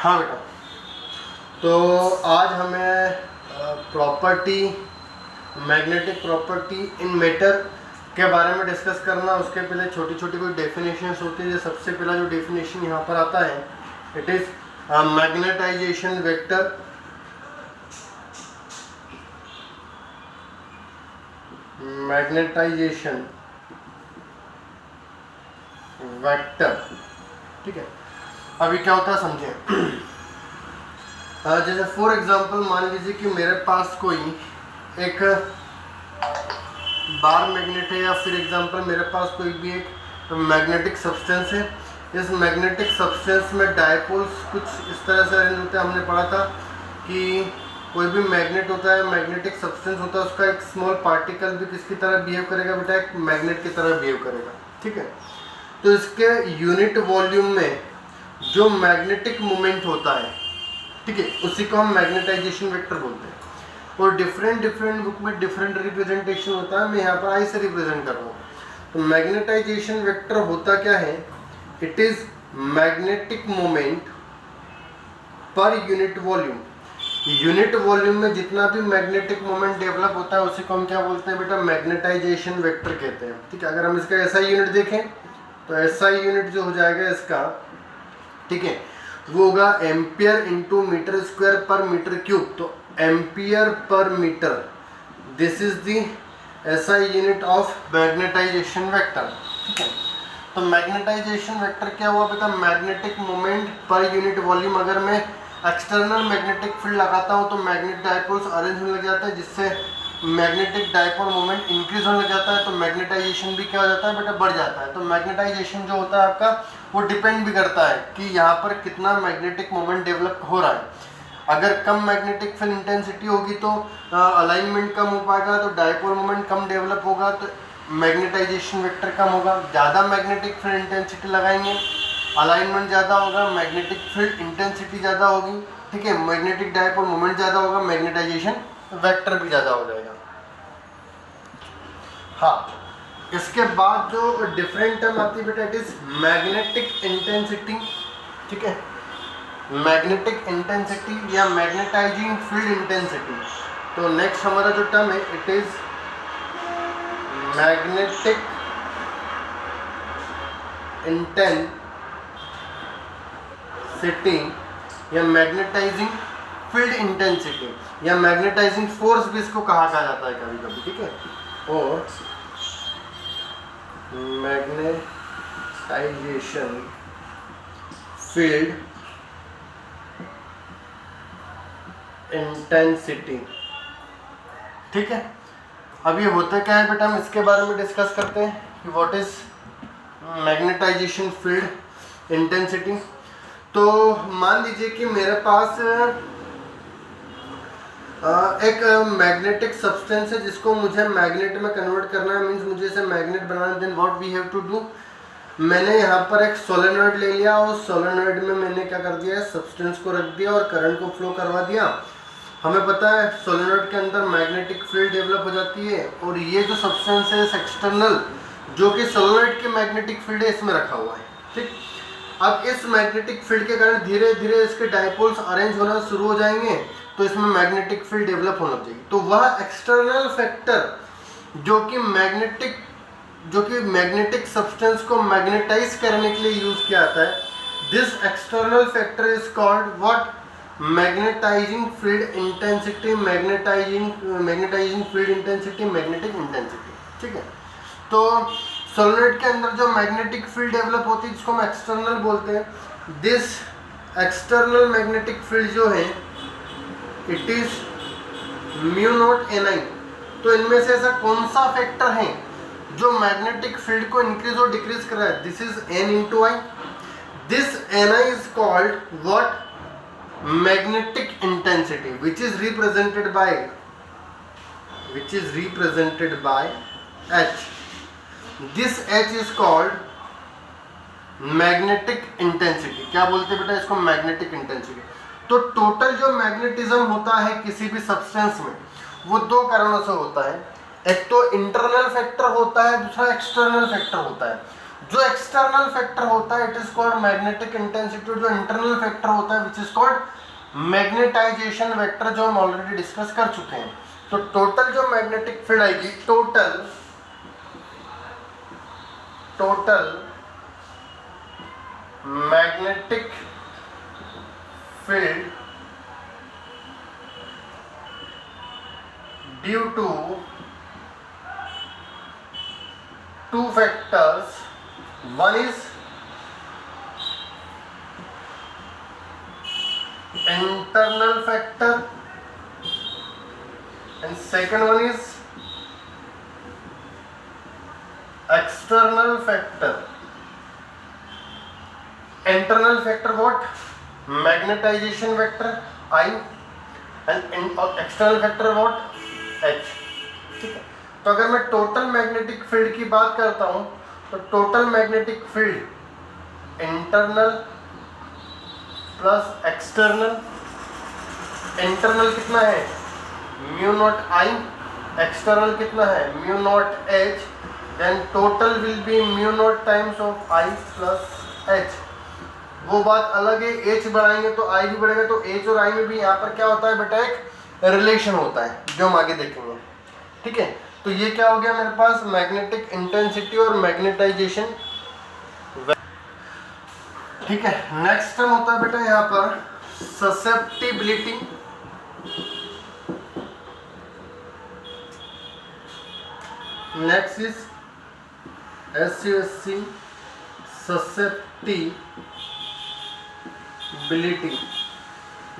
हाँ बेटा, तो आज हमें property, magnetic property in matter के बारे में डिस्कस करना। उसके पहले छोटी छोटी कोई डेफिनेशंस होती है। सबसे पहला जो डेफिनेशन यहाँ पर आता है, it is magnetization vector. Magnetization vector, ठीक है। अभी क्या होता है समझें। जैसे फॉर एग्जांपल मान लीजिए कि मेरे पास कोई एक बार मैग्नेट है, या फिर एग्जांपल मेरे पास कोई भी एक मैग्नेटिक सब्सटेंस है। इस मैग्नेटिक सब्सटेंस में डायपोल्स कुछ इस तरह से अरेंज होते हैं। हमने पढ़ा था कि कोई भी मैग्नेट होता है, मैग्नेटिक सब्सटेंस होता है, उसका एक स्मॉल पार्टिकल भी किसकी तरह बिहेव करेगा बेटा, एक मैग्नेट की तरह बिहेव करेगा, ठीक है। तो इसके यूनिट वॉल्यूम में जो मैग्नेटिक मोमेंट होता है, ठीक है, उसी को हम मैग्नेटाइजेशन वेक्टर बोलते हैं। और डिफरेंट बुक में डिफरेंट रिप्रेजेंटेशन होता है। मैं यहाँ पर आई से रिप्रेजेंट कर रहा हूँ। तो मैग्नेटाइजेशन वेक्टर होता क्या है, it is magnetic moment per unit volume. Unit volume में जितना भी मैग्नेटिक मोमेंट डेवलप होता है उसी को हम क्या बोलते हैं बेटा, मैग्नेटाइजेशन वेक्टर कहते हैं, ठीक है। अगर हम इसका एसआई यूनिट देखें तो एसआई यूनिट जो हो जाएगा इसका, ठीक है, वो होगा ampere into metre square per metre cube. तो ampere per metre, this is the SI unit of magnetization vector, ठीक है। तो मैग्नेटाइजेशन वेक्टर क्या हुआ बेटा, magnetic moment per unit volume. अगर मैं एक्सटर्नल मैग्नेटिक फील्ड लगाता हूँ तो मैग्नेटिक डायपोल्स अरेंज होने लग जाता है, जिससे मैग्नेटिक डायपोल मोमेंट इंक्रीज होने लग जाता है। तो मैग्नेटाइजेशन भी क्या हो जाता है बेटा, बढ़ जाता है। तो मैग्नेटाइजेशन जो होता है आपका, वो डिपेंड भी करता है कि यहाँ पर कितना मैग्नेटिक मोमेंट डेवलप हो रहा है। अगर कम मैग्नेटिक फील्ड इंटेंसिटी होगी तो अलाइनमेंट कम हो पाएगा, तो डायपोल मोमेंट कम डेवलप होगा, तो मैग्नेटाइजेशन वेक्टर कम होगा। ज़्यादा मैग्नेटिक फील्ड इंटेंसिटी लगाएंगे, अलाइनमेंट ज़्यादा होगा, मैग्नेटिक फील्ड इंटेंसिटी ज़्यादा होगी, ठीक है, मैग्नेटिक डायपोल मोमेंट ज़्यादा होगा, मैग्नेटाइजेशन वेक्टर भी ज़्यादा हो जाएगा। हाँ, इसके बाद जो डिफरेंट टर्म आती है बेटा, इट इज मैग्नेटिक इंटेंसिटी, ठीक है, मैग्नेटिक इंटेंसिटी या मैग्नेटाइजिंग फील्ड इंटेंसिटी। तो नेक्स्ट हमारा जो टर्म है, इट इज मैग्नेटिक इंटेंसिटी या मैग्नेटाइजिंग फील्ड इंटेंसिटी या मैग्नेटाइजिंग फोर्स भी इसको कहा जाता है कभी कभी, ठीक है। और मैग्नेटाइजेशन फील्ड इंटेंसिटी, ठीक है। अब ये होता क्या है बेटा, हम इसके बारे में डिस्कस करते हैं कि what is magnetization field intensity. तो मान लीजिए कि मेरे पास एक मैग्नेटिक सब्सटेंस है जिसको मुझे मैग्नेट में कन्वर्ट करना है, मींस मुझे इसे मैग्नेट बनाना है। Then what we have to do, मैंने यहाँ पर एक सोलेनॉइड ले लिया और सोलेनॉइड में मैंने क्या कर दिया है, सब्सटेंस को रख दिया और करंट को फ्लो करवा दिया। हमें पता है सोलेनॉइड के अंदर मैग्नेटिक फील्ड डेवलप हो जाती है, और ये जो सब्सटेंस है एक्सटर्नल, जो कि सोलेनॉइड की मैग्नेटिक फील्ड है, इसमें रखा हुआ है, ठीक। अब इस मैग्नेटिक फील्ड के कारण धीरे धीरे इसके डायपोल्स अरेंज होना शुरू हो जाएंगे, तो इसमें मैग्नेटिक फील्ड डेवलप होना चाहिए। तो वह एक्सटर्नल फैक्टर जो कि मैग्नेटिक सब्सटेंस को मैग्नेटाइज करने के लिए यूज किया जाता है, this external factor is called what, magnetizing field intensity, magnetizing field intensity, magnetic intensity, ठीक है। तो सोलेनॉइड के अंदर जो मैग्नेटिक फील्ड डेवलप होती है जिसको हम एक्सटर्नल बोलते हैं, दिस एक्सटर्नल मैग्नेटिक फील्ड जो है, it is mu naught n I. तो इनमें से ऐसा कौन सा फैक्टर है जो मैग्नेटिक फील्ड को इंक्रीज और डिक्रीज कर रहा है, this is n into I. This n I is called what, magnetic intensity, which is represented by H. This H is called magnetic intensity. क्या बोलते हैं बेटा इसको, मैग्नेटिक इंटेंसिटी। तो टोटल जो मैग्नेटिज्म होता है किसी भी सब्सटेंस में, वो दो कारणों से होता है। एक तो इंटरनल फैक्टर होता है, दूसरा एक्सटर्नल फैक्टर होता है। जो एक्सटर्नल फैक्टर होता है it is called magnetic intensity, जो इंटरनल फैक्टर होता है which is called magnetization vector, जो हम ऑलरेडी डिस्कस कर चुके हैं। तो टोटल जो मैग्नेटिक फील्ड आएगी, total magnetic field due to two factors, one is internal factor and second one is external factor. Internal factor what? Magnetization vector I and external factor what? H. ठीक है, तो अगर मैं total magnetic field की बात करता हूं तो total magnetic field internal plus external, internal कितना है म्यू नॉट आई, एक्सटर्नल कितना है mu naught H, then total will be mu naught times of I plus H. वो बात अलग है, एच बढ़ाएंगे तो आई भी बढ़ेगा, तो एच और आई में भी यहाँ पर क्या होता है बेटा, एक रिलेशन होता है जो हम आगे देखेंगे। ठीक है, तो ये क्या हो गया मेरे पास, मैग्नेटिक इंटेंसिटी और मैग्नेटाइजेशन। ठीक है, नेक्स्ट टर्म होता है बेटा यहाँ पर susceptibility. Next is SC susceptibility.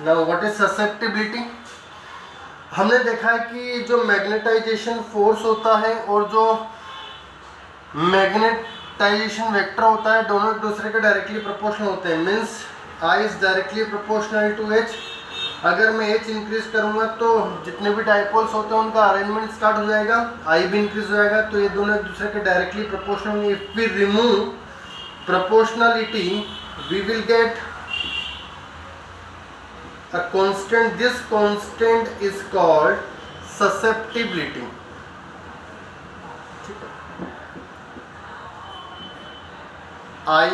Now what is susceptibility? हमने देखा है कि जो मैग्नेटाइजेशन फोर्स होता है और जो मैग्नेटाइजेशन वेक्टर होता है दोनों एक दूसरे के डायरेक्टली प्रोपोर्शनल होते हैं, means I is directly proportional to H। अगर मैं H इंक्रीज करूंगा तो जितने भी डाइपोल्स होते हैं उनका अरेंजमेंट स्टार्ट हो जाएगा, I भी इंक्रीज हो जाएगा, तो ये दोनों एक दूसरे के डायरेक्टली प्रोपोर्शनल होंगे। If we remove proportionality we will get a constant. This constant is called susceptibility. I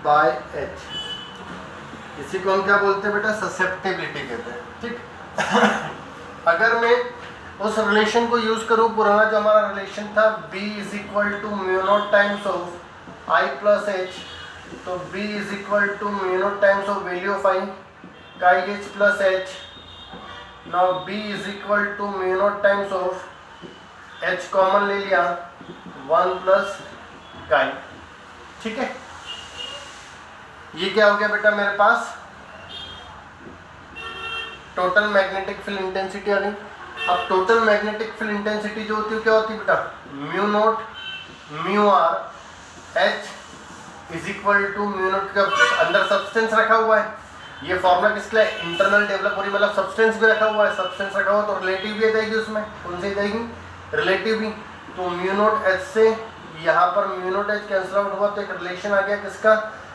by H, इसी को हम क्या बोलते हैं बेटा, ससेप्टिबिलिटी कहते हैं। ठीक अगर मैं उस रिलेशन को यूज करूं, पुराना जो हमारा रिलेशन था B is equal to mu naught times of I plus H, तो B is equal to mu naught times of value of I chi H plus H. Now B is equal to mu naught times of H common ले लिया 1 plus chi। ठीक है, ये क्या हो गया बेटा मेरे पास, टोटल मैग्नेटिक फील्ड इंटेंसिटी आ गई। अब टोटल मैग्नेटिक फील्ड इंटेंसिटी जो होती है क्या होती है बेटा, mu naught mu r H is equal to mu naught का अंदर सब्सटेंस रखा हुआ है, ये फॉर्मूला किसके लिए, इंटरनल डेवलप हो रही, मतलब सब्सटेंस भी रखा हुआ है, सब्सटेंस रखा हुआ तो रिलेटिव भी आ जाएगी उसमें, कौन सी जाएगी रिलेटिव भी, तो म्यू नॉट एच से यहाँ पर mu naught H cancel out हुआ तो एक रिलेशन आ गया किसका,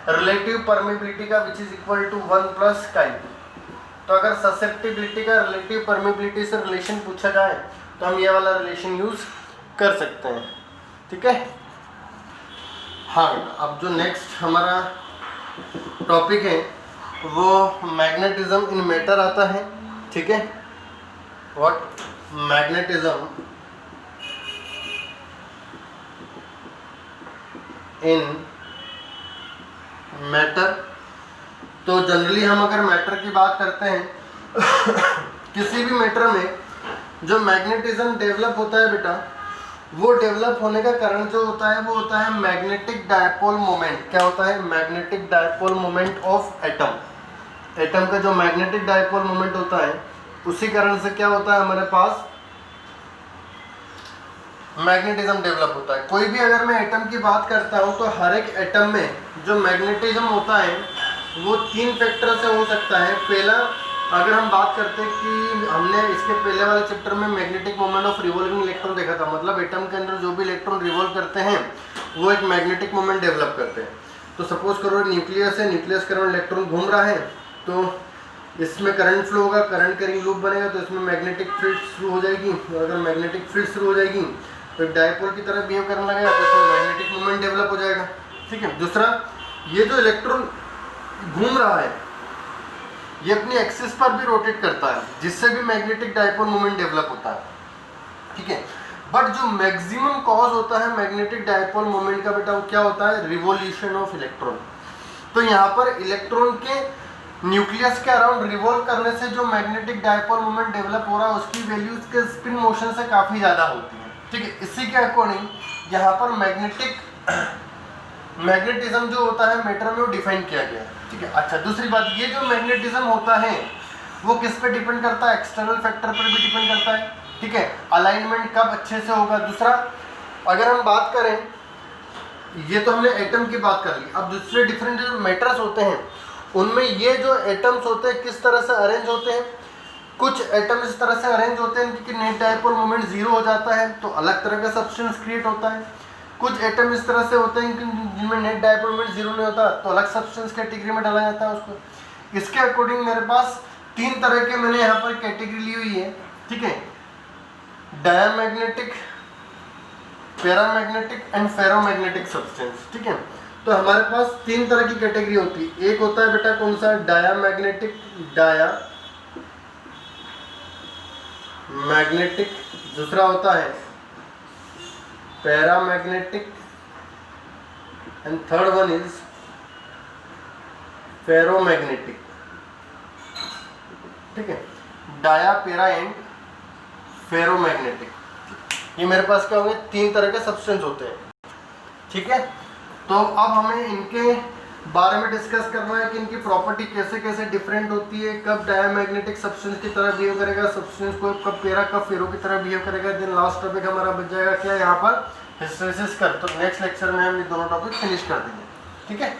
रिलेटिव परमिबिलिटी का which is equal to 1 plus chi। तो अगर ससेप्टिबिलिटी का रिलेटिव परमिबिलिटी से रिलेशन पूछा जाए तो हम ये वाला रिलेशन यूज कर सकते हैं। ठीक है, हाँ अब जो नेक्स्ट हमारा टॉपिक है वो मैग्नेटिज्म इन मैटर आता है। ठीक है, व्हाट मैग्नेटिज्म इन मैटर। तो जनरली हम अगर मैटर की बात करते हैं किसी भी मैटर में जो मैग्नेटिज्म डेवलप होता है बेटा, वो डेवलप होने का कारण जो होता है वो होता है मैग्नेटिक डायपोल मोमेंट। क्या होता है, magnetic dipole moment of atom. Atom का जो मैग्नेटिक डायपोल मोमेंट होता है उसी कारण से क्या होता है, हमारे पास मैग्नेटिज्म डेवलप होता है। कोई भी अगर मैं एटम की बात करता हूँ तो हर एक एटम में जो मैग्नेटिज्म होता है वो 3 फैक्टर से हो सकता है। पहला, अगर हम बात करते हैं कि हमने इसके पहले वाले चैप्टर में magnetic moment of revolving electron देखा था, मतलब एटम के अंदर जो भी इलेक्ट्रॉन रिवॉल्व करते हैं वो एक मैग्नेटिक मोमेंट डेवलप करते हैं। तो सपोज करो न्यूक्लियस है, न्यूक्लियस के अराउंड इलेक्ट्रॉन घूम रहा है तो इसमें करंट फ्लो होगा, करंट कैरिंग लूप बनेगा तो इसमें मैग्नेटिक फील्ड शुरू हो जाएगी। और अगर मैग्नेटिक फील्ड शुरू हो जाएगी तो डायपोल की तरह बिहेव करने लगेगा तो उसमें मैग्नेटिक मोमेंट डेवलप हो जाएगा। ठीक है। दूसरा, ये जो इलेक्ट्रॉन घूम रहा है ये अपनी एक्सिस पर भी रोटेट करता है, जिससे भी मैग्नेटिक डायपोल मोमेंट डेवलप होता है। ठीक है। बट जो मैक्सिमम कॉज होता है मैग्नेटिक डायपोल मोमेंट का बेटा, वो क्या होता है? Revolution of electron. तो यहाँ पर इलेक्ट्रॉन के न्यूक्लियस के अराउंड रिवॉल्व करने से जो मैग्नेटिक डायपोल मोमेंट डेवलप हो रहा है उसकी वैल्यू उसके स्पिन मोशन से काफ़ी ज़्यादा होती है। ठीक है। इसी के अकॉर्डिंग यहाँ पर मैग्नेटिज्म जो होता है मैटर में वो डिफाइन किया गया है। ठीक है। अच्छा, दूसरी बात, ये जो मैग्नेटिज्म होता है वो किस पे डिपेंड करता है? एक्सटर्नल फैक्टर पर भी डिपेंड करता है। ठीक है। अलाइनमेंट कब अच्छे से होगा। दूसरा, अगर हम बात करें, ये तो हमने एटम की बात कर ली, अब दूसरे डिफरेंट जो मैटर्स होते हैं उनमें ये जो एटम्स होते हैं किस तरह से अरेंज होते हैं। कुछ एटम इस तरह से अरेंज होते हैं कि नेट डायपोल मोमेंट जीरो हो जाता है तो अलग तरह का सब्सटेंस क्रिएट होता है। कुछ एटम इस तरह से होते हैं कि जिनमें नेट डायपोल मोमेंट जीरो नहीं होता तो अलग सब्सटेंस कैटेगरी में डाला जाता है उसको। इसके अकॉर्डिंग मेरे पास 3 तरह के मैंने यहाँ पर कैटेगरी ली हुई है। ठीक है। Diamagnetic, paramagnetic and ferromagnetic substance. ठीक है। तो हमारे पास 3 तरह की कैटेगरी होती है। एक होता है बेटा कौन सा? Diamagnetic, magnetic. दूसरा होता है paramagnetic and third one is ferromagnetic. ठीक है। डाया, पैरा एंड फेरोमैग्नेटिक, ये मेरे पास क्या होंगे? 3 तरह के सब्सटेंस होते हैं। ठीक है। तो अब हमें इनके बारे में डिस्कस करना है कि इनकी प्रॉपर्टी कैसे कैसे डिफरेंट होती है, कब डायमैग्नेटिक सब्सटेंस की तरह बिहेव करेगा सब्सटेंस को, कब पैरा कब फेरो की तरह बिहेव करेगा। देन लास्ट टॉपिक हमारा बच जाएगा क्या यहाँ पर? हिस्टैरिसीस कर। तो नेक्स्ट लेक्चर में हम ये दोनों टॉपिक फिनिश कर देंगे। ठीक है।